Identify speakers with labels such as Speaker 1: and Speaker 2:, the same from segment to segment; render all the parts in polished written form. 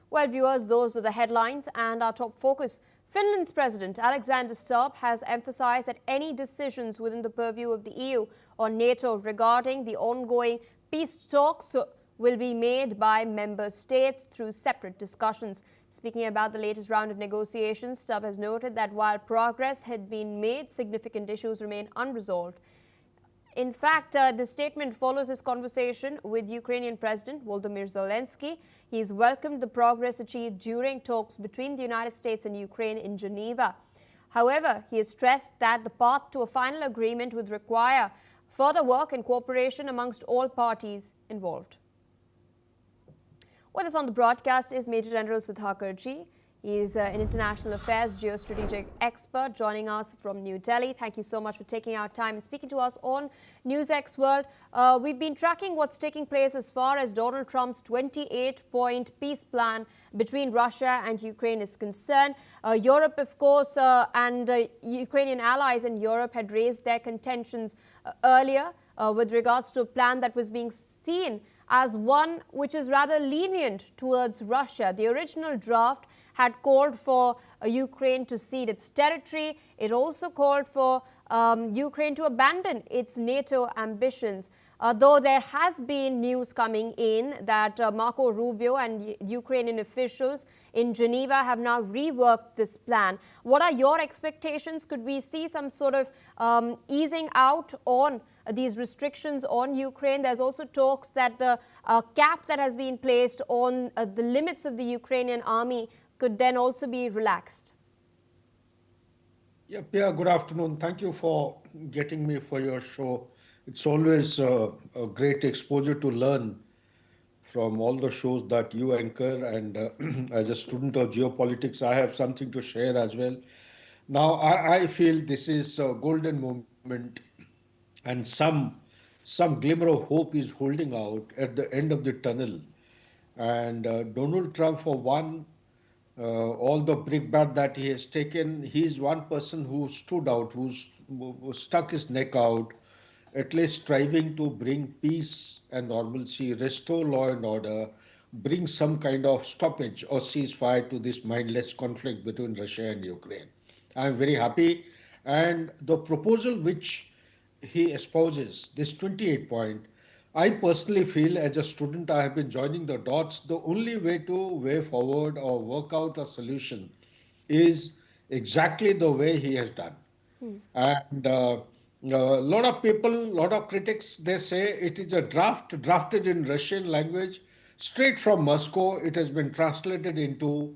Speaker 1: Well, viewers, those are the headlines and our top focus. Finland's President Alexander Stubb has emphasized that any decisions within the purview of the EU or NATO regarding the ongoing peace talks will be made by member states through separate discussions. Speaking about the latest round of negotiations, Stubb has noted that while progress had been made, significant issues remain unresolved. In fact, the statement follows his conversation with Ukrainian President Volodymyr Zelensky. He's welcomed the progress achieved during talks between the United States and Ukraine in Geneva. However, he has stressed that the path to a final agreement would require further work and cooperation amongst all parties involved. With us on the broadcast is Major General Sudhakarji. He is an international affairs geostrategic expert joining us from New Delhi. Thank you so much for taking our time and speaking to us on NewsX World. We've been tracking what's taking place as far as Donald Trump's 28-point peace plan between Russia and Ukraine is concerned. Europe, of course, and Ukrainian allies in Europe had raised their contentions earlier with regards to a plan that was being seen as one which is rather lenient towards Russia. The original draft had called for Ukraine to cede its territory. It also called for Ukraine to abandon its NATO ambitions. Though there has been news coming in that Marco Rubio and Ukrainian officials in Geneva have now reworked this plan. What are your expectations? Could we see some sort of easing out on these restrictions on Ukraine? There's also talks that the cap that has been placed on the limits of the Ukrainian army could then also be relaxed.
Speaker 2: Yeah, Pia, good afternoon. Thank you for getting me for your show. It's always a great exposure to learn from all the shows that you anchor. And as a student of geopolitics, I have something to share as well. Now, I feel this is a golden moment and some glimmer of hope is holding out at the end of the tunnel. And Donald Trump, for one, all the brickbat that he has taken, he's one person who stood out, who stuck his neck out, at least striving to bring peace and normalcy, restore law and order, bring some kind of stoppage or ceasefire to this mindless conflict between Russia and Ukraine. I'm very happy. And the proposal which he espouses, this 28 point, I personally feel as a student, I have been joining the dots. The only way forward or work out a solution is exactly the way he has done. And a lot of people, a lot of critics, they say it is a draft drafted in Russian language, straight from Moscow. It has been translated into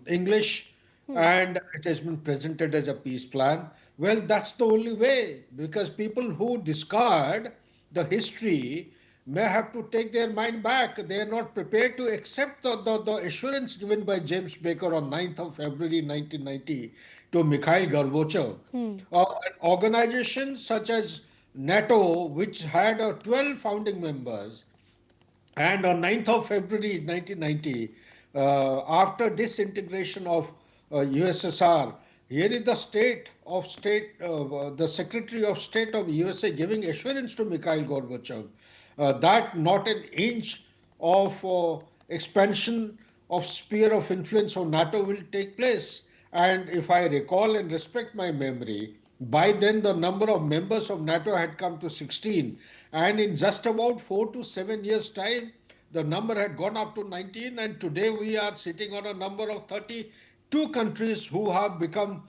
Speaker 2: English and it has been presented as a peace plan. Well, that's the only way, because people who discard the history may have to take their mind back. They are not prepared to accept the assurance given by James Baker on 9th of February 1990 to Mikhail Gorbachev. Organizations such as NATO, which had 12 founding members, and on 9th of February 1990, after disintegration of USSR, here is the Secretary of State of USA giving assurance to Mikhail Gorbachev that not an inch of expansion of sphere of influence of NATO will take place. And if I recall and respect my memory, by then the number of members of NATO had come to 16. And in just about 4 to 7 years' time, the number had gone up to 19. And today we are sitting on a number of 32 countries who have become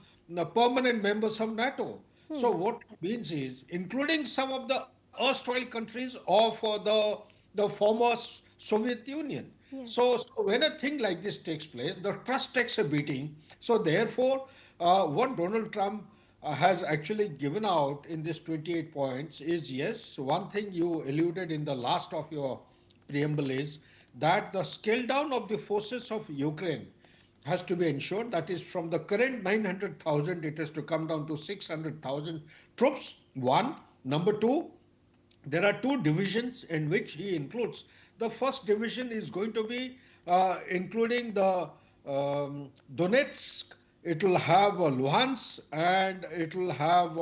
Speaker 2: permanent members of NATO. So what it means is, including some of the erstwhile countries of the former Soviet Union.
Speaker 1: Yes.
Speaker 2: So when a thing like this takes place, the trust takes a beating. So therefore, what Donald Trump has actually given out in this 28 points is, yes, one thing you alluded in the last of your preamble is that the scale down of the forces of Ukraine has to be ensured. That is, from the current 900,000, it has to come down to 600,000 troops, one. Number two, there are two divisions in which he includes. The first division is going to be including the Donetsk, it will have Luhansk, and it will have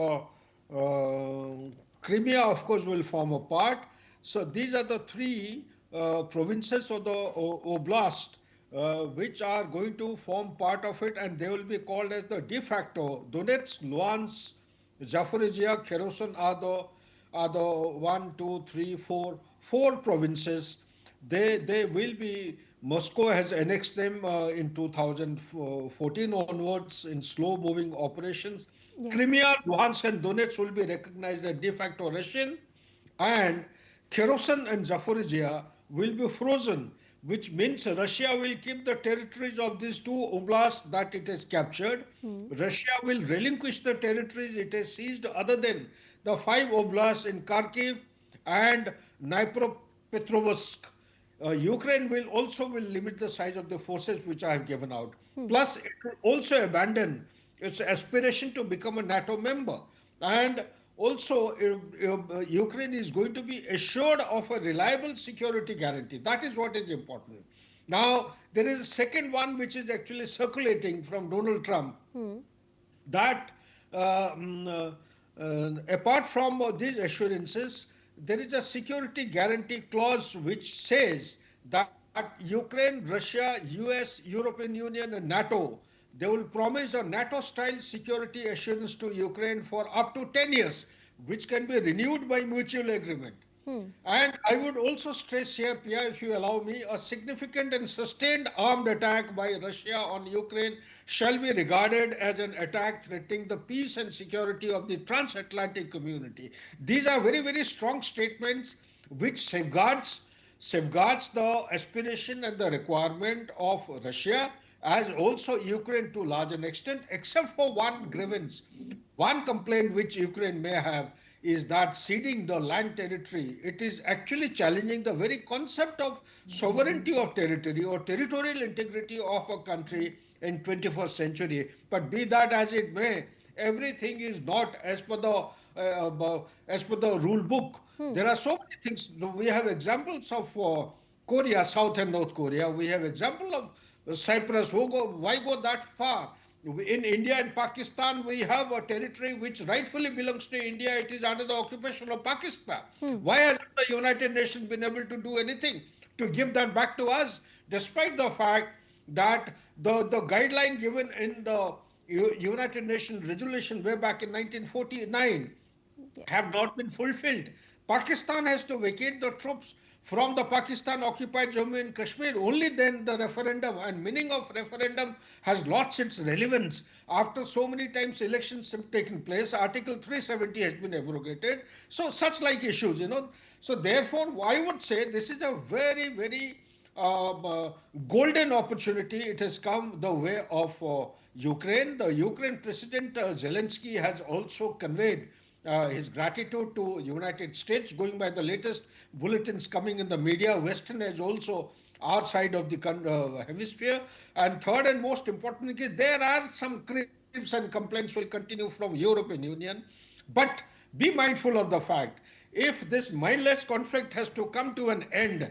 Speaker 2: Crimea, of course, will form a part. So these are the three provinces of the oblast which are going to form part of it, and they will be called as the de facto Donetsk, Luhansk, Zaporizhia, Kherson are the one, two, three, four provinces. They will be. Moscow has annexed them in 2014 onwards in slow moving operations.
Speaker 1: Yes.
Speaker 2: Crimea, Luhansk, and Donetsk will be recognized as de facto Russian, and Kherson and Zaporizhia will be frozen, which means Russia will keep the territories of these two oblasts that it has captured. Russia will relinquish the territories it has seized, other than the five oblasts in Kharkiv and Dnipropetrovsk. Ukraine will limit the size of the forces which I have given out. Plus, it will also abandon its aspiration to become a NATO member. And also, Ukraine is going to be assured of a reliable security guarantee. That is what is important. Now, there is a second one which is actually circulating from Donald Trump, that apart from these assurances, there is a security guarantee clause which says that Ukraine, Russia, US, European Union, and NATO, they will promise a NATO-style security assurance to Ukraine for up to 10 years, which can be renewed by mutual agreement. And I would also stress here, Pia, if you allow me, a significant and sustained armed attack by Russia on Ukraine shall be regarded as an attack threatening the peace and security of the transatlantic community. These are very, very strong statements which safeguards the aspiration and the requirement of Russia, as also Ukraine to large an extent, except for one grievance. One complaint which Ukraine may have is that ceding the land territory, it is actually challenging the very concept of sovereignty of territory or territorial integrity of a country in 21st century. But be that as it may, everything is not as per the rule book. There are so many things. We have examples of Korea, South and North Korea. We have example of Cyprus. Why go that far? In India and Pakistan, we have a territory which rightfully belongs to India. It is under the occupation of Pakistan. Why hasn't the United Nations been able to do anything to give that back to us, despite the fact that the guideline given in the United Nations resolution way back in 1949
Speaker 1: Yes.
Speaker 2: have not been fulfilled. Pakistan has to vacate the troops from the Pakistan occupied Jammu and Kashmir. Only then the referendum and meaning of referendum has lost its relevance. After so many times elections have taken place, Article 370 has been abrogated. So such like issues. So therefore, I would say this is a very, very golden opportunity. It has come the way of Ukraine. The Ukraine President Zelensky has also conveyed his gratitude to United States, going by the latest bulletins coming in the media. Western has also our side of the hemisphere. And third and most importantly, there are some criticisms and complaints will continue from European Union. But be mindful of the fact, if this mindless conflict has to come to an end,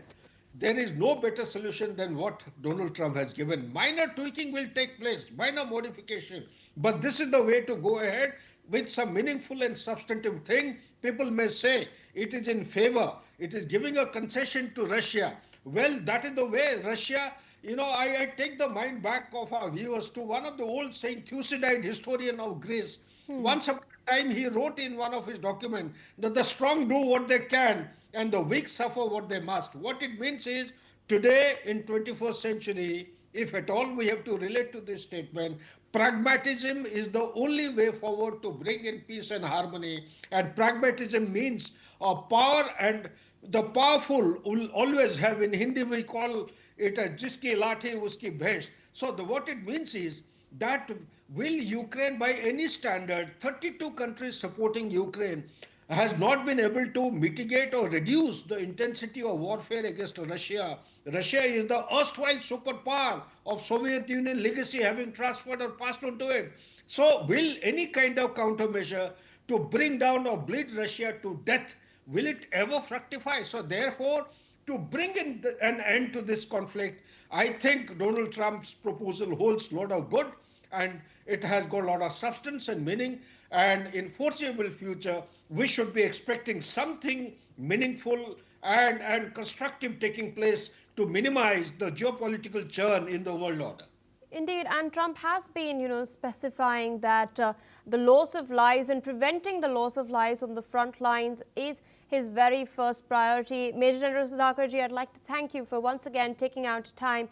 Speaker 2: there is no better solution than what Donald Trump has given. Minor tweaking will take place, minor modification. But this is the way to go ahead with some meaningful and substantive thing. People may say it is in favor, it is giving a concession to Russia. Well, that is the way Russia, I take the mind back of our viewers to one of the old saying, Thucydide, historian of Greece. Once upon a time, he wrote in one of his documents that the strong do what they can and the weak suffer what they must. What it means is, today in 21st century, if at all we have to relate to this statement, pragmatism is the only way forward to bring in peace and harmony. And pragmatism means power, and the powerful will always have, in Hindi we call it as jiski lathi uski bhesh. So what it means is that will Ukraine, by any standard, 32 countries supporting Ukraine, has not been able to mitigate or reduce the intensity of warfare against Russia. Russia is the erstwhile superpower of Soviet Union legacy having transferred or passed on to it. So will any kind of countermeasure to bring down or bleed Russia to death, will it ever fructify? So therefore, to bring in an end to this conflict, I think Donald Trump's proposal holds a lot of good, and it has got a lot of substance and meaning. And in foreseeable future, we should be expecting something meaningful and constructive taking place to minimize the geopolitical churn in the world order.
Speaker 1: Indeed, and Trump has been, specifying that the loss of lives and preventing the loss of lives on the front lines is his very first priority. Major General Sudhakarji, I'd like to thank you for once again taking out time,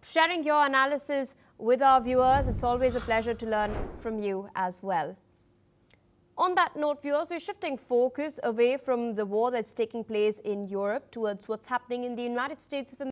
Speaker 1: sharing your analysis with our viewers. It's always a pleasure to learn from you as well. On that note, viewers, we're shifting focus away from the war that's taking place in Europe towards what's happening in the United States of America.